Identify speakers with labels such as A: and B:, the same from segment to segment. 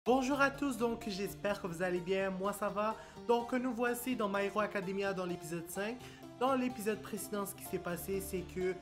A: Bonjour à tous, donc j'espère que vous allez bien, moi ça va. Donc nous voici dans My Hero Academia dans l'épisode 5. Dans l'épisode précédent, ce qui s'est passé, c'est que,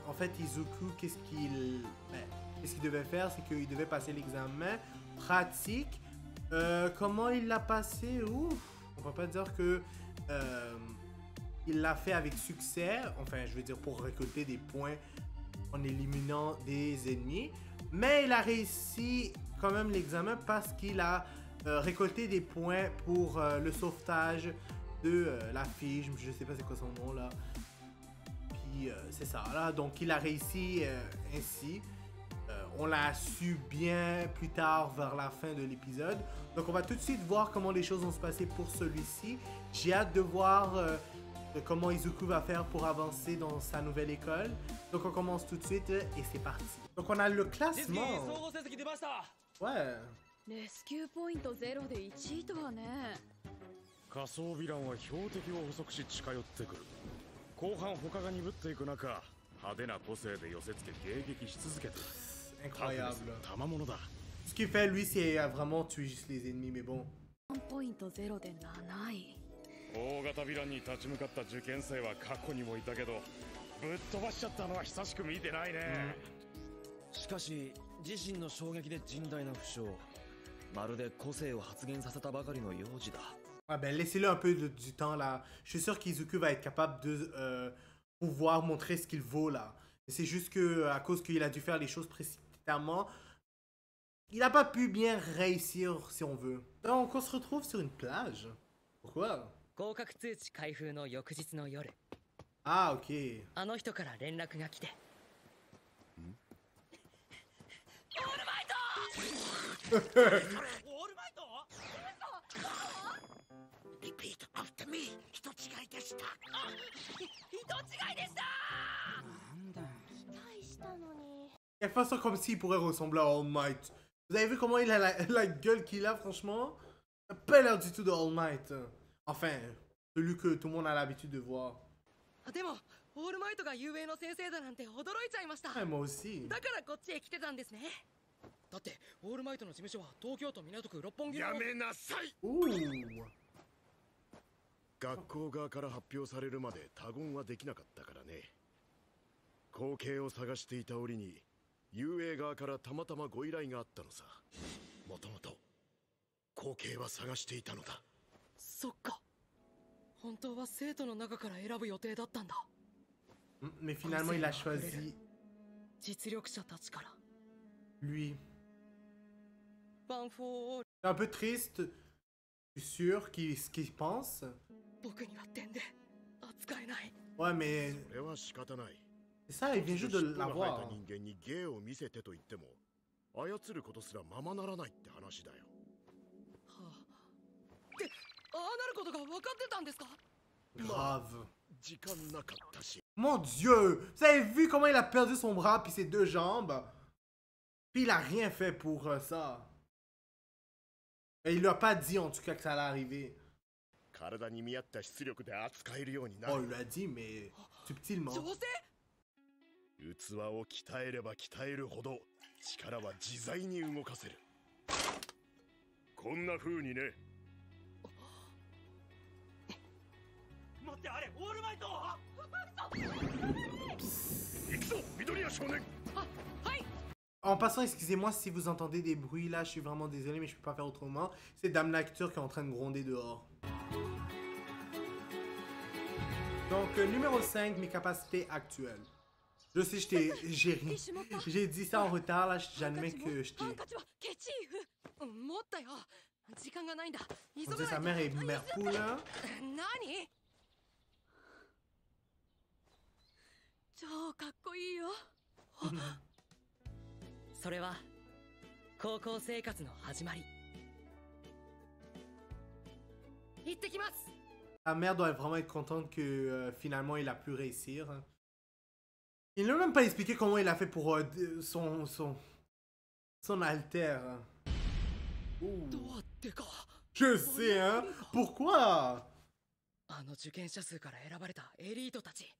A: en fait, Izuku, qu'est-ce qu'il devait faire, c'est qu'il devait passer l'examen pratique. Comment il l'a passé? Ouf, on va pas dire que il l'a fait avec succès, enfin je veux dire pour récolter des points en éliminant des ennemis. Mais il a réussi quand même l'examen parce qu'il a récolté des points pour le sauvetage de la fille. Je sais pas c'est quoi son nom là. Puis c'est ça là. Donc il a réussi ainsi. On l'a su bien plus tard vers la fin de l'épisode. Donc on va tout de suite voir comment les choses vont se passer pour celui-ci. J'ai hâte de voir comment Izuku va faire pour avancer dans sa nouvelle école. Donc on commence tout de suite et c'est parti. Donc on a le classement. Ouais.
B: レスキューポイント0で1位とはね。
C: 仮想ヴィランは標的を捕捉し近寄ってくる。後半他が鈍っていく中、派手な個性で寄せ付け迎撃し続けている。
A: Incroyable.
C: 賜物だ。
A: Ce qu'il fait lui c'est vraiment tuer juste les ennemis mais bon.
B: ポイント0で7位。
C: 大型ヴィランに立ち向かった受験生は過去にもいたけど、ぶっ飛ばしちゃったのは久しく見てないね。
D: しかし自身の衝撃で甚大な負傷。まるで個性を発現させたばかりの幼児だ。
A: Ah ben laissez-le un peu du temps là. Je suis sûr qu'Izuku va être capable de pouvoir montrer ce qu'il vaut là. C'est juste que à cause qu'il a dû faire les choses précipitamment, il n'a pas pu bien réussir si on veut. Donc on se retrouve sur une plage. Pourquoi?
E: 合格通知開封の翌日の夜、
A: Ah ok.
E: あの人から連絡が来て。オールマイト！オールマイト？
F: リピートアフターミー、人違いでした。
E: 人違いでした。
A: Il fait ça comme s'il pourrait ressembler à All Might. Vous avez vu comment il a la gueule qu'il a franchement? Il n'a pas l'air du tout de All Might. Enfin, celui que tout le monde a l'habitude de voir.
E: でもオールマイトが有名の先生だなんて驚いちゃいました。
A: Ouais, moi aussi.
E: だからこっちへ来てたんですね。だってオールマイトの事務所は東京都港区六本木の。
C: やめなさい。
A: Ouh.
C: 学校側から発表されるまで他言はできなかったからね。後継を探していた折に遊泳側からたまたまご依頼があったのさ。もともと後継は探していたのだ。
E: そっか。本当は生徒の中から選ぶ予定だったんだ。
A: Mais finalement, il a choisi
E: 実力者たちから。
A: lui.
E: ワンフォーオール。
A: C'est un peu triste. Je suis sûr ce qu'il pense.
E: 僕には点で扱えない。
A: Ouais, mais
C: それは仕方ない。
A: c'est ça, il vient juste de
C: 尻尾が生えた
A: l'avoir.
C: 人間に芸を見せてと言っても操ることすらままならないって話だよ。
E: ってああなることが分かってたんですか？
A: Grave.
C: 時間なかったし。
A: Mon Dieu! Vous avez vu comment il a perdu son bras puis ses deux jambes? Puis il a rien fait pour ça. Et il lui a pas dit en tout cas que ça allait arriver.
C: 体に見合った出力で扱えるようにな
A: Oh,
C: る。
A: il l'a dit, mais subtilement.
E: 調整？
C: 器を鍛えれば鍛えるほど力は自在に動かせる。こんな風にね。
F: 待ってあれ、オールマイト。
C: 行くぞ、緑谷少年。
A: En passant, excusez-moi si vous entendez des bruits là, je suis vraiment désolé, mais je peux pas faire autrement. C'est Dame Nacture qui est en train de gronder dehors. Donc, numéro 5, mes capacités actuelles. Je sais, j'ai dit ça en retard, là, j'admets que je
E: ハン
A: t'ai...
E: カチはケチーフ。持ったよ。時間がないんだ。急
A: On
E: が
A: dit
E: ない
A: sa
E: と。
A: mère est mère poule, hein?
E: 何？超かっこいいよ。それは高校生活の始まり。行ってきます。
A: Sa mère doit vraiment être contente que finalement il a pu réussir. Il n'a même pas expliqué comment il a fait pour son alter. Ouh.
E: どうやってか。
A: Je sais, hein? Pourquoi?
E: あの受験者数から選ばれたエリートたち。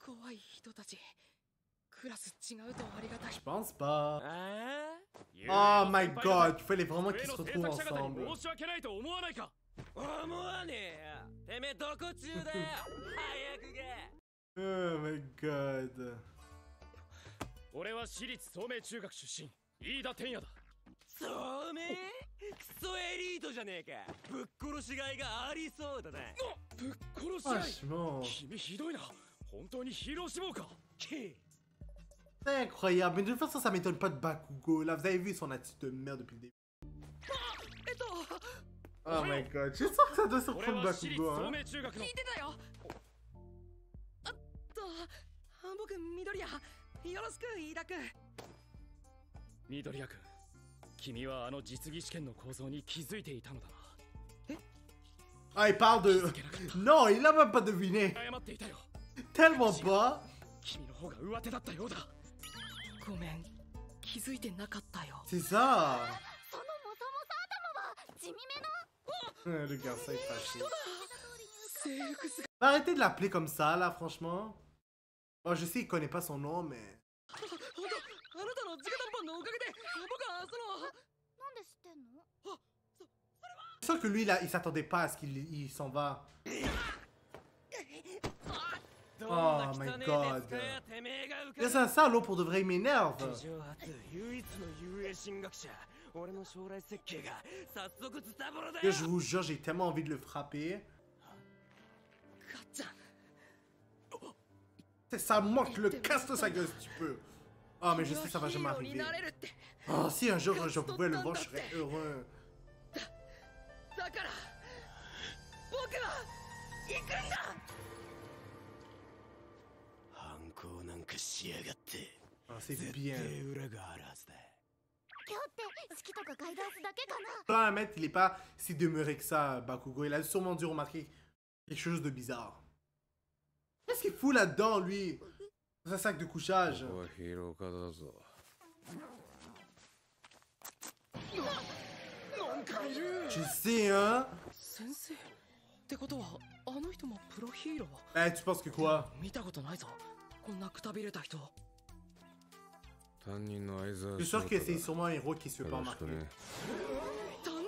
E: 怖い人たち。クラス違うとありがたい。
A: Je pense pas.
D: あ
A: Oh my god, il fallait vraiment qu'ils se
D: 上の制
A: retrouvent
D: 作者方に
A: ensemble.
D: 申し訳ないと思わないか。思わねえよ。てめえどこ中だよ。早くげ。
A: Oh my god.
D: 俺は私立聡明中学出身飯田天也だ。聡明クソエリートじゃねえか。ぶっ殺しがいがありそうだな。ぶっ殺しがい
A: Franchement.
D: 君ひどいな。本当にヒーロー志望か。
A: C'est incroyable. Mais de toute façon, ça m'étonne pas de Bakugo. Là, vous avez vu son attitude de merde depuis le début. Oh my god. Je sens que ça doit
D: 俺
A: surprendre
D: は私立
A: Bakugo,
D: 聡
A: hein.
E: 聞
D: 明中学の
E: いてたよ。僕緑谷。よろしく飯田君。
D: 緑谷君、君はあの実技試験の構造に気づいていたのだな。
A: Ah, il parle de... Non, il a même pas deviné.
D: 謝っていたよ。
A: Tellement pas.
D: 君の方が上手だったようだ。
E: ごめん、気づいてなかったよ。
A: C'est ça.
B: そのもともと頭は地味めの
A: Le garçon est fâché.
E: 制服姿。
A: Arrêtez de l'appeler comme ça, là, franchement. Bon, je sais, il connaît pas son nom, mais...
E: 本当、あなたの直談判のおかげで僕は
B: なんで知ってんの？
A: C'est sûr que lui, là, il s'attendait pas à ce qu'il s'en va. Oh my god. C'est ça, ça, l'eau, pour de vrai, il m'énerve.
D: 唯一の遊泳進学者。俺の将来設計が早速ズタボロだ
A: Que
D: よ。
A: je vous jure, j'ai tellement envie de le frapper.
E: かっちゃん。
A: C'est ça, moi, que le casse de sa gueule si tu peux. Ah, mais je sais, ça va jamais arriver. Oh, si un jour je pouvais le voir, je serais heureux.
E: だから僕は行くんだ。
C: 反抗なんかしやがって。
A: Ah, c'est bien.
C: 裏があるはずだ。
B: 今日って式とかガイダンスだけかな？
A: Là, mec, il est pas si demeuré que ça, Bakugo. Il a sûrement dû remarquer quelque chose de bizarre. Qu'est-ce qu'il fout là-dedans, lui? Dans un sac de couchage. Je sais, hein?
E: 先生ってことはあの人もプロヒーロー？
A: Eh, tu penses que quoi?
E: 見たことないぞ。こんなくたびれた人。
A: Je suis sûr que c'est sûrement un héros qui se fait pas remarquer.
E: 担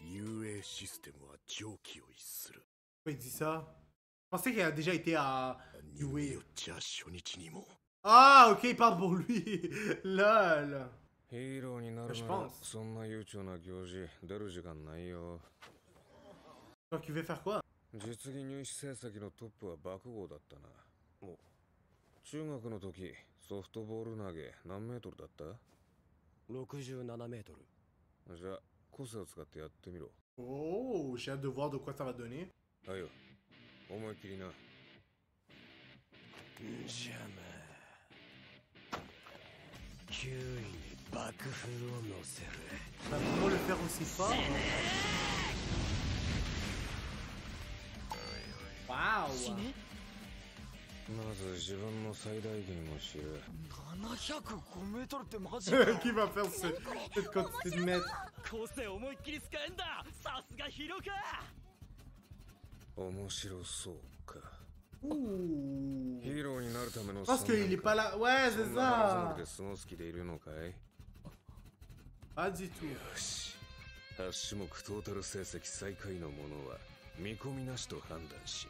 E: 任？
C: 遊泳システムは常軌を逸する。
A: Pourquoi il dit ça? Je pensais qu'il a déjà été à
C: に
A: UA.
C: よっちゃ初日にも。
A: Ah, ok, il parle pour lui. Lol.
G: ヒーローになる
A: Je
G: なら
A: pense.
G: そんな悠長な行事出る時間ないよ。
A: Donc, il veut faire quoi?
G: 実技入試成績のトップは爆豪だったな。お、中学の時ソフトボール投げ何メートルだった？
D: 67メートル。
G: じゃあ個性を使ってやってみろ。
A: Oh, j'ai hâte de voir de quoi ça va donner.
G: はいよ、思いっきりな。
C: じゃあまあ9位に爆風を乗せる。
A: Ça va vraiment le faire aussi fort. Waouh.
E: 死ね。
G: まず自分の最大限を知る。
D: 705メートルってマジ
A: Qui va faire cette quantité de mètres?
D: 個性思いっきり使えんだ。さすがヒロか。
G: 面白そうか。
A: Ouh.
G: ヒーローになるための
A: Parce qu'il est pas là. Ouais,
G: そ
A: c'est
G: んなは
A: ça.
G: ずで過ごす気でいるのかい？
A: Pas du tout.
G: よし。8種目トータル成績最下位のものは見込みなしと判断し、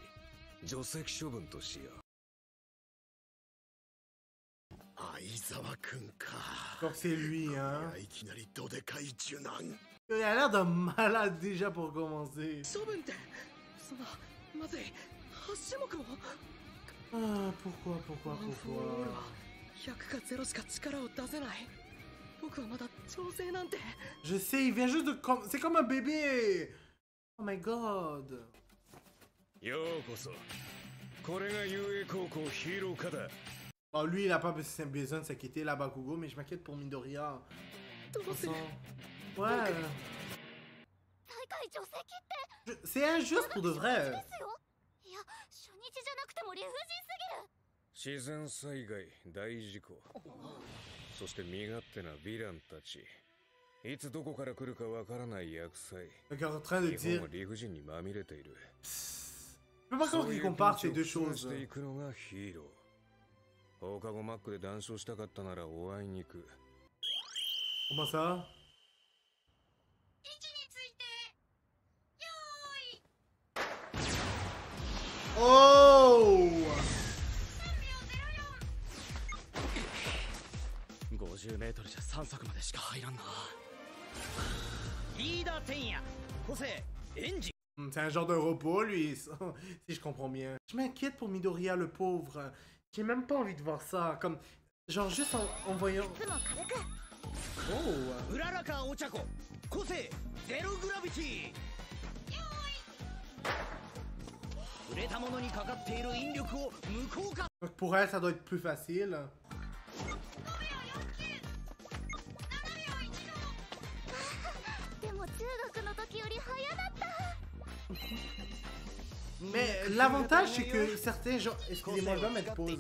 G: 除籍処分としよう。
C: 相沢くんか。
A: Donc c'est lui, hein.
C: いきなりどでかい受難。
A: Il a l'air d'un malade déjà pour commencer.
E: 処分ってそんなまずい。8種目も。
A: Ah, pourquoi, pourquoi,
E: ワンフォーオール
A: pourquoi?
E: は100か0しか力を出せない。僕はまだ調整なんて。
A: Je sais, il vient juste de... C'est comme un bébé. Oh my god.
G: ようこそ。これが遊泳高校ヒーロー科だ。
A: Oh, lui, il a pas besoin de s'inquiéter, là, Bakugo, mais je m'inquiète pour Midoriya.
E: どうする？
A: Ouais.
B: 大会除籍って
A: C'est injuste pour de
B: で
A: vrai.
B: すよ。いや、初日じゃなくても理不尽すぎる。
G: 自然災害大事故、そして身勝手なヴィランたち、いつどこから来るかわからない厄災。
A: Donc, il est en train de
G: 日本
A: dire...
G: は理不尽にまみれている。
A: Je peux pas croire qu'il compare ces deux
G: そういうピンチを
A: choses.
G: していくのがヒーロー。放課後マックで談笑したかったならお会いに行く。
A: Comment ça?
B: 位置についてよーい
A: Oh!
D: 50メートルじゃ3足までしか入らんな。
E: リーダー天也個性エンジ
A: C'est un genre de robot, lui, si je comprends bien. Je m'inquiète pour Midoriya, le pauvre. J'ai même pas envie de voir ça. Comme, genre, juste en voyant...
B: いつも軽く
A: Oh!
E: うららかお茶子個性ゼログラビティ触れたものにかかっている引力を無効化
A: Donc pour elle, ça doit être plus facile.
B: でも中学の時より早なった
A: Mais l'avantage, c'est que certains gens... Excusez-moi, je dois mettre pause.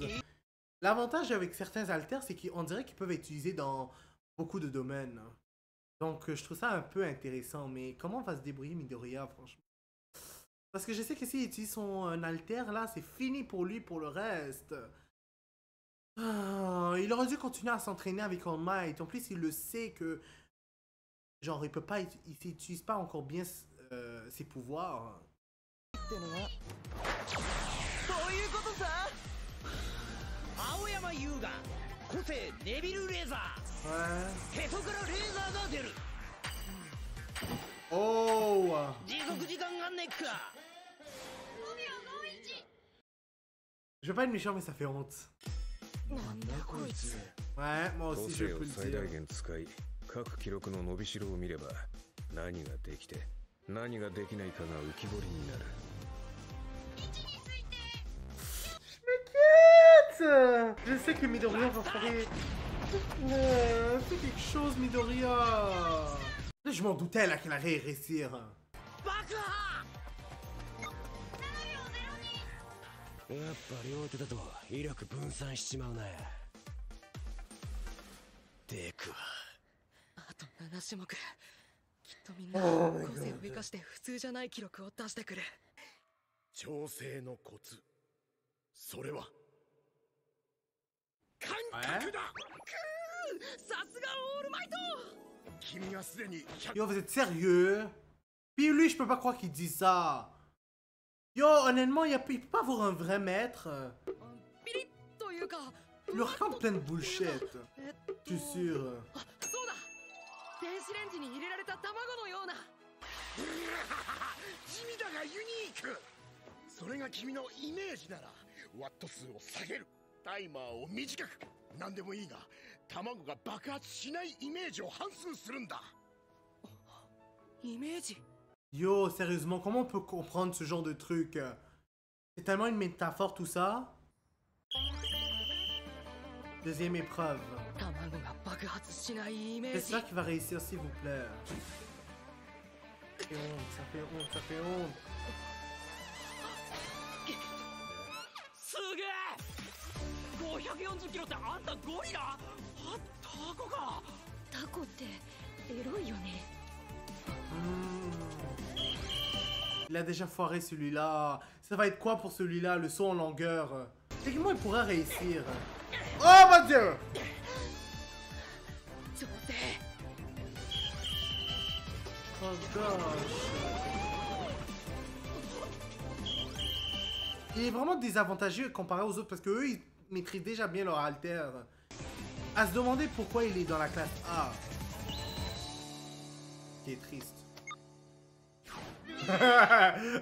A: L'avantage avec certains haltères, c'est qu'on dirait qu'ils peuvent être utilisés dans beaucoup de domaines. Donc je trouve ça un peu intéressant. Mais comment va se débrouiller Midoriya, franchement? Parce que je sais que s'il utilise son haltère, là, c'est fini pour lui, pour le reste. Ah, il aurait dû continuer à s'entraîner avec All Might. En plus, il le sait que... Genre, il peut pas... Il n'utilise pas encore bien ses pouvoirs.
E: ってのはそういうことさ青山優雅個性ネビルレーザ
A: Ouais.
E: ーへそからレーザーが出る
A: Oh!
E: 持続時間がねっか
A: Je veux pas être méchant, mais ça fait honte.
E: なんだこいつ
A: Ouais, moi
G: 個
A: aussi, je
G: 性を
A: peux le
G: 最大
A: dire.
G: 限使い、各記録の伸びしろを見れば何ができて何ができないかが浮き彫りになる。
A: Je sais que Midoriya va faire... Fais quelque chose, Midoriya. Je m'en doutais là qu'elle allait réussir.
E: 爆破
D: やっぱ両手だと威力分散しちまうな。デクは
E: あと7種目きっとみんな個性を生かして普通じゃない記録を出してくる
C: 調整のコツ、それは
A: Ouais.
E: さすがオールマイト
C: 君がすでに
A: Yo, vous êtes sérieux? Puis lui, je peux pas croire qu'il dit ça. Yo, honnêtement, il peut pas avoir un vrai maître.
E: ピリッというか
A: Il lui raconte plein de bullshit. Je suis sûr.
E: あそうだ電子レンジに入れられた卵のような
C: 地味だがユニーク。それが君のイメージならワット数を下げる、タイマーを短く、何でもいいが卵が爆発しないイメージを反数するんだ。
E: イメージ
A: Yo, sérieusement, comment on peut comprendre ce genre de truc? C'est tellement une métaphore tout ça. Deuxième épreuve.
E: 卵が爆発しないイメージ
A: J'espère qu'il va réussir, s'il vous plaît. Ça fait honte, ça fait honte, ça fait honte.
F: すげえ540キロってあんたゴリラあタコか
B: タコってエロいよね
A: Il a déjà foiré celui-là. Ça va être quoi pour celui-là, le saut en longueur? Techniquement, il pourrait réussir. Oh mon dieu!
E: 調整
A: Oh gosh. Il est vraiment désavantageux comparé aux autres parce que eux ils maîtrisent déjà bien leur haltère. À se demander pourquoi il est dans la classe A. Qui est triste.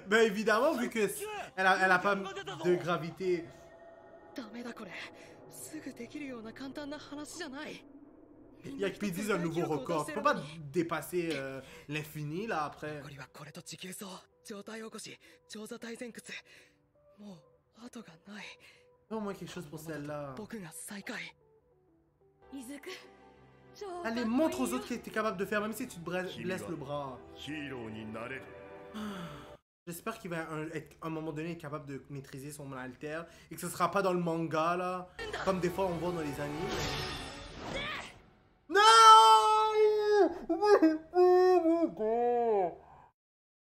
A: Ben évidemment vu que elle a pas de gravité.
E: ダメだこれすぐできるような簡単な話じゃない
A: Il y a qui disent un nouveau record. Tu peux pas dépasser l'infini là après.
E: 残りはこれと持久走状態起こし長座体前屈もう後がない
A: Au moins quelque chose pour celle-là.
E: 僕が最下位
B: イズク
A: Allez, montre aux autres que t'es capable de faire, même si tu te blesses le bras.
C: ヒーローになれる。
A: J'espère qu'il va à un moment donné être capable de maîtriser son haltère et que ce sera pas dans le manga là, comme des fois on voit dans les animes. Non!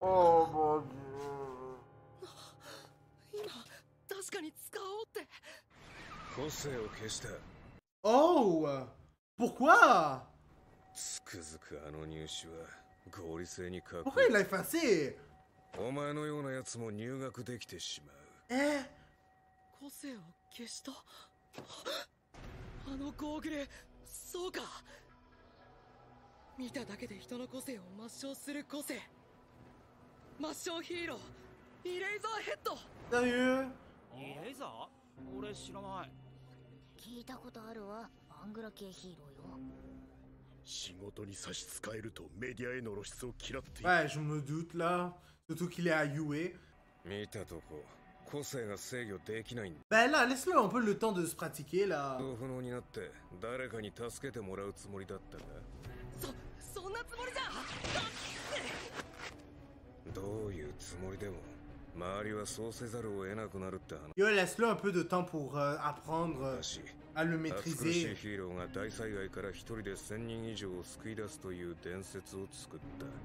A: Oh mon dieu.
E: 今確かに使おうって
G: 個個性を消した。
A: Oh! Pourquoi?
G: つくづくあの入試は合理性に欠
A: Pourquoi il
G: く。
A: l'a effacé?
G: お前のようなやつも入学できてしまう。
A: Eh?
F: 個性を消したあのゴーグル、そうか。見ただけで人の個性を抹消する個性。抹消ヒーロー、イレイザーヘッド。
A: Sérieux?
F: イレイザー？俺知らない。
B: 聞いたことあるわ、アングラ系ヒーローよ。
C: 仕事に差し支えるとメディアへの露出を嫌っている。
A: Ouais, je me doute là. Surtout qu'il est à UA.
G: 見たとこ、個性が制御できないんだ。
A: Ben là, laisse-le un peu le temps de se pratiquer là.
G: 不能になって誰かに助けてもらうつもりだったが、
F: そんなつもりじゃ。
G: どういうつもりでも周りはそうせざるを得なくなるって話
A: Yo, laisse-le un peu de temps pour apprendre
G: だし、
A: à le
G: 暑苦しい
A: maîtriser.
G: ヒーローが大災害から一人で1000人以上を救い出すという伝説を作っ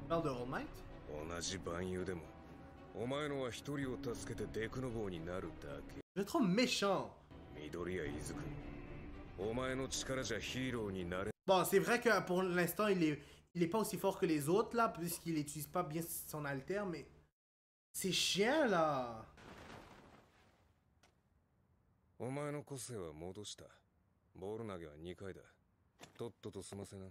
G: た。
A: Parle de All Might?
G: 同じ万有でもお前のは一人を助けてデクノボーになるだけ。
A: Je trop méchant.
G: 緑谷伊豆君、お前の力じゃヒーローになれ。
A: Bon, c'est vrai que pour l'instant, il est pas aussi fort que les autres là, puisqu'il utilise pas bien son alter, mais c'est chiant là.
G: お前の個性は戻した。ボール投げは2回だ。とっとと済ませな。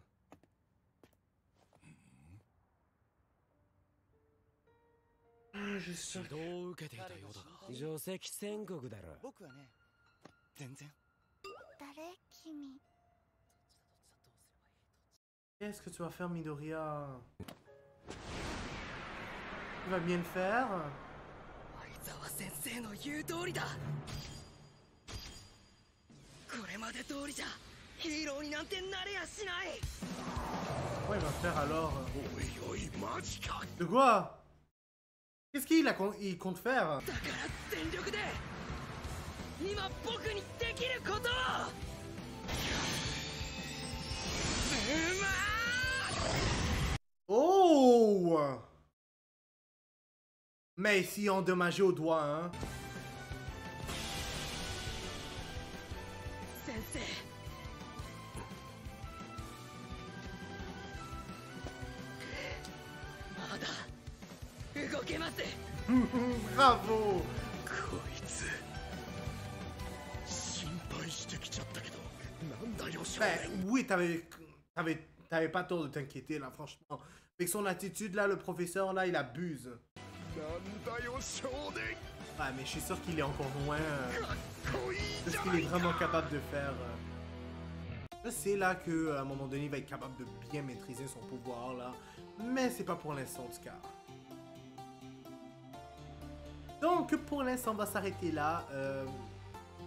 A: Je suis
F: 指導を受けていたようだが。除籍宣告だろ。
E: 僕はね、全然。
B: 誰君？
A: Qu'est-ce que tu vas faire, Midoriya? Tu vas bien le faire?
F: 相沢先生の言う通りだ。これまで通りじゃヒーローになんてなれやしない。
A: Quoi il va faire alors?
C: おいおい、マジか。
A: De quoi? Qu'est-ce il compte faire?
F: だから全力で今僕にできることを。
A: Oh! Mais ici endommagé au doigt, hein?
F: 先生。まだ動けます。
A: Bravo!
C: こいつ心配してきちゃったけど、なんだよ少
A: Ben
C: 年。
A: oui, t'avais pas tort de t'inquiéter là, franchement. Avec son attitude là, le professeur là, il abuse.
C: なんだよ少年。
A: Ouais, mais je suis sûr qu'il est encore loin
C: かっこいい
A: de
C: じ
A: ce
C: ゃ
A: qu'il
C: な
A: est
C: いか。
A: vraiment capable de faire. Je sais là que à un moment donné, il va être capable de bien maîtriser son pouvoir là, mais c'est pas pour l'instant en tout cas. Donc pour l'instant, on va s'arrêter là.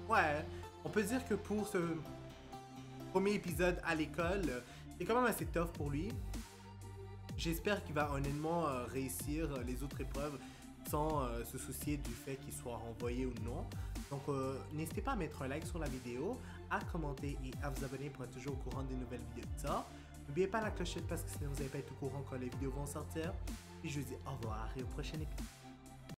A: Ouais, on peut dire que pour ce premier épisode à l'école, c'est quand même assez tough pour lui. J'espère qu'il va honnêtement réussir les autres épreuves sans se soucier du fait qu'il soit renvoyé ou non. Donc n'hésitez pas à mettre un like sur la vidéo, à commenter et à vous abonner pour être toujours au courant des nouvelles vidéos de ça. N'oubliez pas la clochette parce que sinon vous n'allez pas être au courant quand les vidéos vont sortir. Et je vous dis au revoir et au prochain épisode.